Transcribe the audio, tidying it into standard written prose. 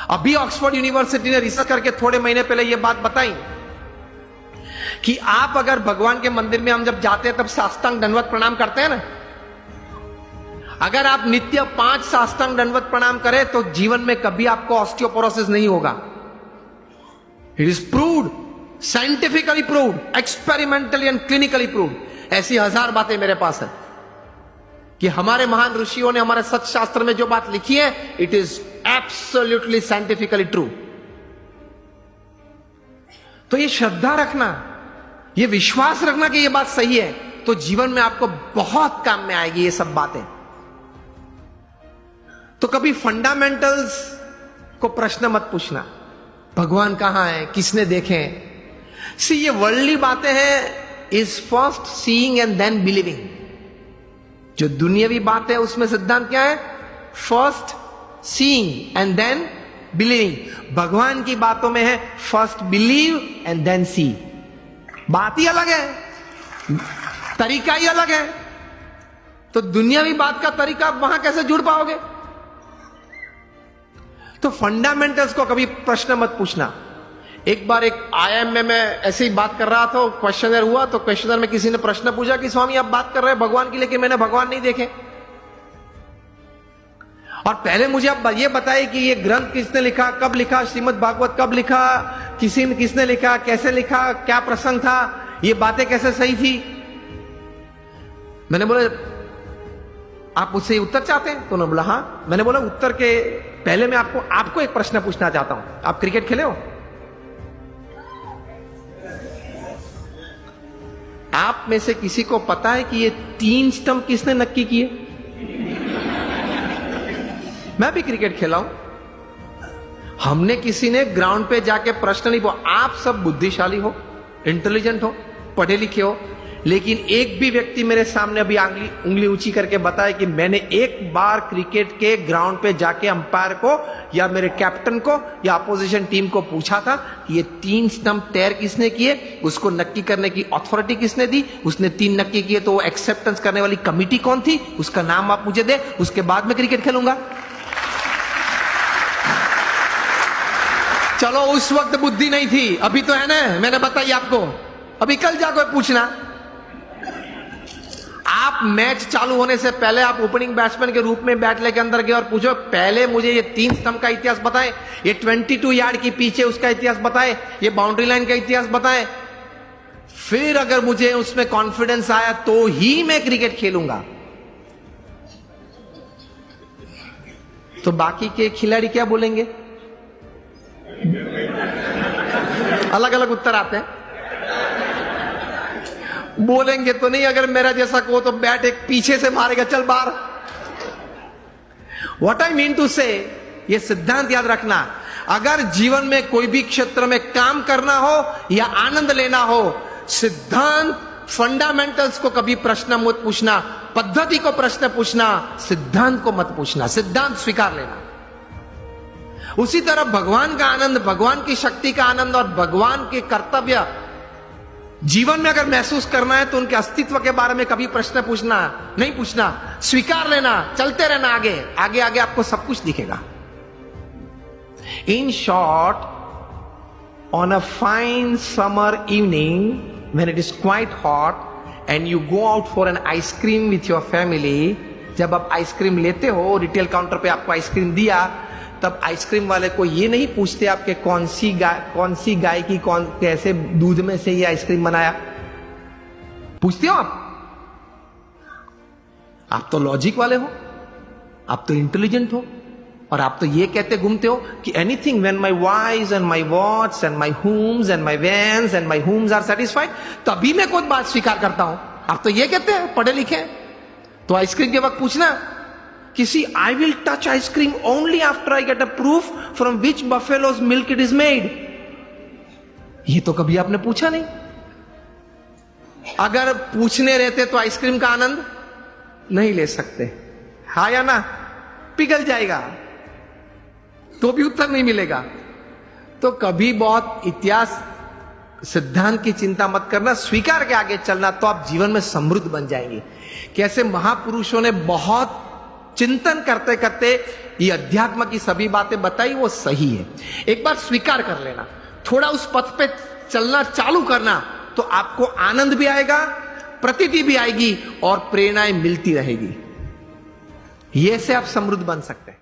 अभी Oxford university ने research करके थोड़े महीने पहले यह बात बताई कि आप अगर भगवान के मंदिर में हम जब जाते हैं तब साष्टांग दंडवत प्रणाम करते हैं ना, अगर आप नित्य 5 साष्टांग दंडवत प्रणाम करें तो जीवन में कभी आपको ऑस्टियोपोरोसिस नहीं होगा। It is proved, scientifically proved, experimentally and clinically proved. ऐसी 1000 बातें मेरे पास है कि हमारे महान ऋषियों ने हमारे सच शास्त्र में जो बात लिखी है, it is absolutely scientifically true. तो ये श्रद्धा रखना, ये विश्वास रखना कि ये बात सही है, तो जीवन में आपको बहुत काम में आएगी ये सब बातें। तो कभी फंडामेंटल्स को प्रश्न मत पूछना, भगवान कहां है, किसने देखे। सी ये वर्ल्डली बातें हैं, is first seeing and then believing. जो दुनियावी बात है उसमें सिद्धांत क्या है? First seeing and then believing. भगवान की बातों में है first believe and then see. बात ही अलग है, तरीका ही अलग है। तो दुनियावी बात का तरीका आप वहां कैसे जुड़ पाओगे? तो फंडामेंटल्स को कभी प्रश्न मत पूछना। एक बार एक आईआईएम में मैं ऐसे ही बात कर रहा था, क्वेश्चनर हुआ, तो क्वेश्चनर में किसी ने प्रश्न पूछा कि स्वामी आप बात कर रहे हैं भगवान की, लेकिन मैंने भगवान नहीं देखे। और पहले मुझे आप ये बताइए कि ये ग्रंथ किसने लिखा, कब लिखा, श्रीमद् भागवत कब लिखा, किसने लिखा, कैसे लिखा, क्या प्रसंग था, ये बातें कैसे सही थी। मैंने बोला आप मुझसे उत्तर चाहते हैं? तो उन्होंने बोला हाँ। मैंने बोला उत्तर के पहले मैं आपको एक प्रश्न पूछना चाहता हूं। आप क्रिकेट खेले हो? आप में से किसी को पता है कि ये 3 स्टंप किसने नक्की किए? मैं भी क्रिकेट खेला हूं। हमने किसी ने ग्राउंड पे जाके प्रश्न नहीं पूछा। आप सब बुद्धिशाली हो, इंटेलिजेंट हो, पढ़े लिखे हो, लेकिन एक भी व्यक्ति मेरे सामने अभी उंगली ऊंची करके बताए कि मैंने एक बार क्रिकेट के ग्राउंड पे जाके अंपायर को या मेरे कैप्टन को या अपोजिशन टीम को पूछा था कि ये 3 स्टंप तैर किसने किए, उसको नक्की करने की अथॉरिटी किसने दी, उसने 3 नक्की किए तो वो एक्सेप्टेंस करने वाली कमिटी कौन थी, उसका नाम आप मुझे दे, उसके बाद मैं क्रिकेट खेलूंगा। चलो उस वक्त बुद्धि नहीं थी, अभी तो है ना, मैंने बताई आपको। अभी कल जाकर पूछना। आप मैच चालू होने से पहले आप ओपनिंग बैट्समैन के रूप में बैट लेके अंदर गए और पूछो पहले मुझे ये 3 स्टंप का इतिहास बताएं, ये 22 यार्ड की पीछे उसका इतिहास बताएं, ये बाउंड्री लाइन का इतिहास बताएं। फिर अगर मुझे उसमें कॉन्फिडेंस आया तो ही मैं क्रिकेट खेलूंगा। तो बाकी के खिलाड़ी क्या बोलेंगे? अलग अलग उत्तर आते हैं। बोलेंगे तो नहीं, अगर मेरा जैसा को तो बैट एक पीछे से मारेगा, चल बाहर। व्हाट आई मीन टू से, ये सिद्धांत याद रखना। अगर जीवन में कोई भी क्षेत्र में काम करना हो या आनंद लेना हो, सिद्धांत फंडामेंटल्स को कभी प्रश्न मत पूछना, पद्धति को प्रश्न पूछना, सिद्धांत को मत पूछना। सिद्धांत स्वीकार लेना। उसी तरह भगवान का आनंद, भगवान की शक्ति का आनंद और भगवान के कर्तव्य जीवन में अगर महसूस करना है तो उनके अस्तित्व के बारे में कभी प्रश्न पूछना नहीं पूछना, स्वीकार लेना, चलते रहना आगे आगे आगे, आपको सब कुछ दिखेगा। In short, on a fine summer evening when it is quite hot and you go out for an ice cream with your family, जब आप आइसक्रीम लेते हो, रिटेल काउंटर पे आपको आइसक्रीम दिया, तब आइसक्रीम वाले को ये नहीं पूछते आपके कौन सी गाय की कैसे दूध में से ये आइसक्रीम बनाया। पूछते हो आप तो लॉजिक वाले हो, आप तो इंटेलिजेंट हो, और आप तो ये कहते घूमते हो कि anything when my wives and my watts and my homes and my vans and my homes are satisfied, तभी मैं कोई बात स्वीकार करता हूं। आप तो ये कहते हैं, पढ़े लिखे। तो आइसक्रीम के वक्त पूछना किसी, I will touch ice cream only after I get a proof from which buffalo's milk it is made. ये तो कभी आपने पूछा नहीं। अगर पूछने रहते तो आइसक्रीम का आनंद नहीं ले सकते, हाँ या ना? पिघल जाएगा तो भी उत्तर नहीं मिलेगा। तो कभी बहुत इतिहास सिद्धांत की चिंता मत करना, स्वीकार के आगे चलना, तो आप जीवन में समृद्ध बन जाएंगे। कैसे महापुरुषों ने बहुत चिंतन करते करते ये अध्यात्म की सभी बातें बताई वो सही है। एक बार स्वीकार कर लेना, थोड़ा उस पथ पे चलना चालू करना, तो आपको आनंद भी आएगा, प्रतीति भी आएगी और प्रेरणाएं मिलती रहेगी। ये से आप समृद्ध बन सकते हैं।